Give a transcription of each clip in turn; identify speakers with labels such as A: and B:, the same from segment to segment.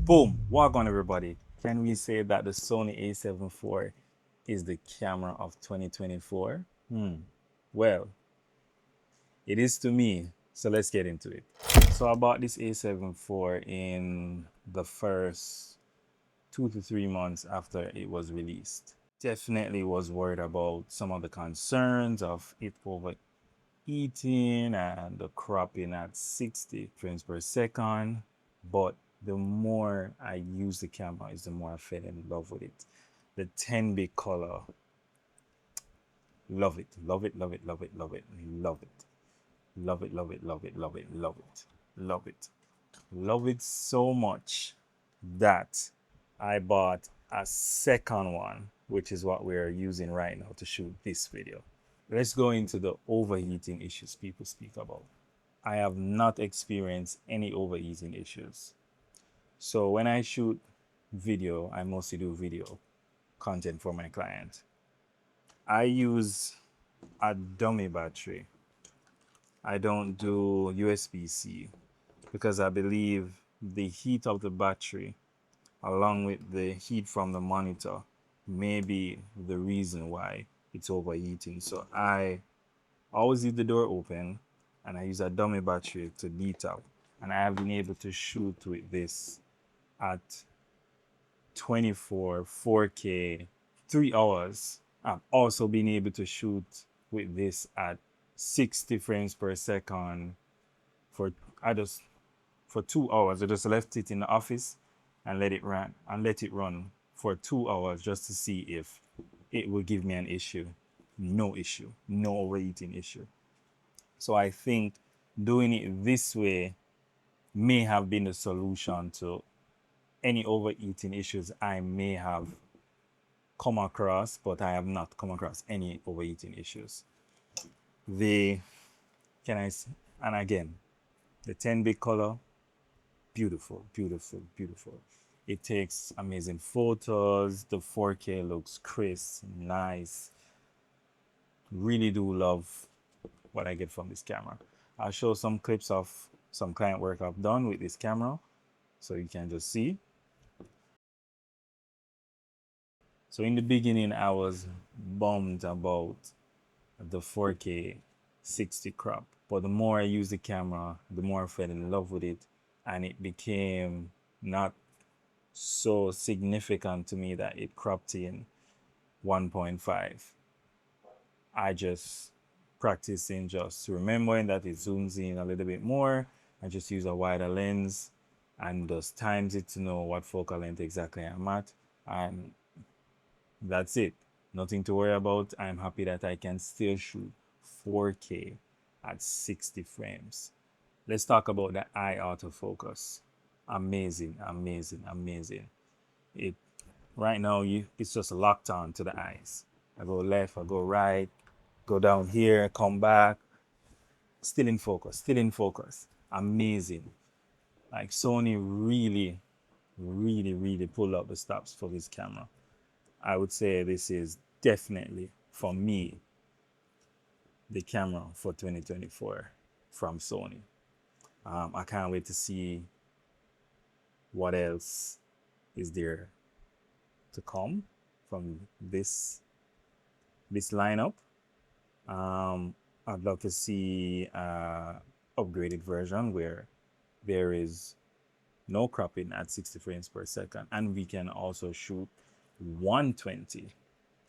A: Boom! Welcome everybody. Can we say that the Sony A7 IV is the camera of 2024? Well, it is to me. So let's get into it. So I bought this A7 IV in the first 2 to 3 months after it was released. Definitely was worried about some of the concerns of it overeating and the cropping at 60 frames per second, but the more I use the camera is the more I fell in love with it. The 10-bit color, love it, love it, love it, love it, love it, love it, love it, love it, love it, love it, love it, love it, love it so much that I bought a second one, which is what we're using right now to shoot this video. Let's go into the overheating issues people speak about. I have not experienced any overheating issues. So when I shoot video, I mostly do video content for my client. I use a dummy battery. I don't do USB-C because I believe the heat of the battery along with the heat from the monitor may be the reason why it's overheating. So I always leave the door open and I use a dummy battery to beat up. And I have been able to shoot with this at 24, 4K, 3 hours. I've also been able to shoot with this at 60 frames per second for 2 hours. I just left it in the office and let it run for 2 hours just to see if it will give me an issue. No issue, no overheating issue. So I think doing it this way may have been the solution to any overeating issues I may have come across, but I have not come across any overeating issues. And again, the 10-bit color, beautiful, beautiful, beautiful. It takes amazing photos. The 4K looks crisp, nice. Really do love what I get from this camera. I'll show some clips of some client work I've done with this camera so you can just see. So in the beginning, I was bummed about the 4K 60 crop, but the more I use the camera, the more I fell in love with it, and it became not so significant to me that it cropped in 1.5. I just practicing just remembering that it zooms in a little bit more. I just use a wider lens and just times it to know what focal length exactly I'm at, and that's it. Nothing to worry about. I'm happy that I can still shoot 4K at 60 frames. Let's talk about the eye autofocus. Amazing, amazing, amazing. It right now it's just locked on to the eyes. I go left, I go right, go down here, come back. Still in focus, still in focus. Amazing. Like Sony really, really, really pulled out the stops for this camera. I would say this is definitely, for me, the camera for 2024 from Sony. I can't wait to see what else is there to come from this lineup. I'd love to see an upgraded version where there is no cropping at 60 frames per second, and we can also shoot 120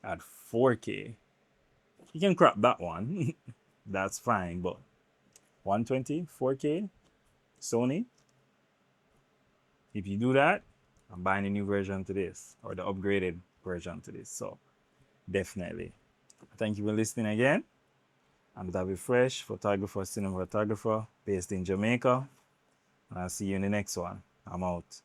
A: at 4K. You can crop that one. That's fine, but 120, 4K, Sony, if you do that, I'm buying a new version to this, or the upgraded version to this. So definitely. Thank you for listening again. I'm Davyfrsh, photographer, cinematographer, based in Jamaica. And I'll see you in the next one. I'm out.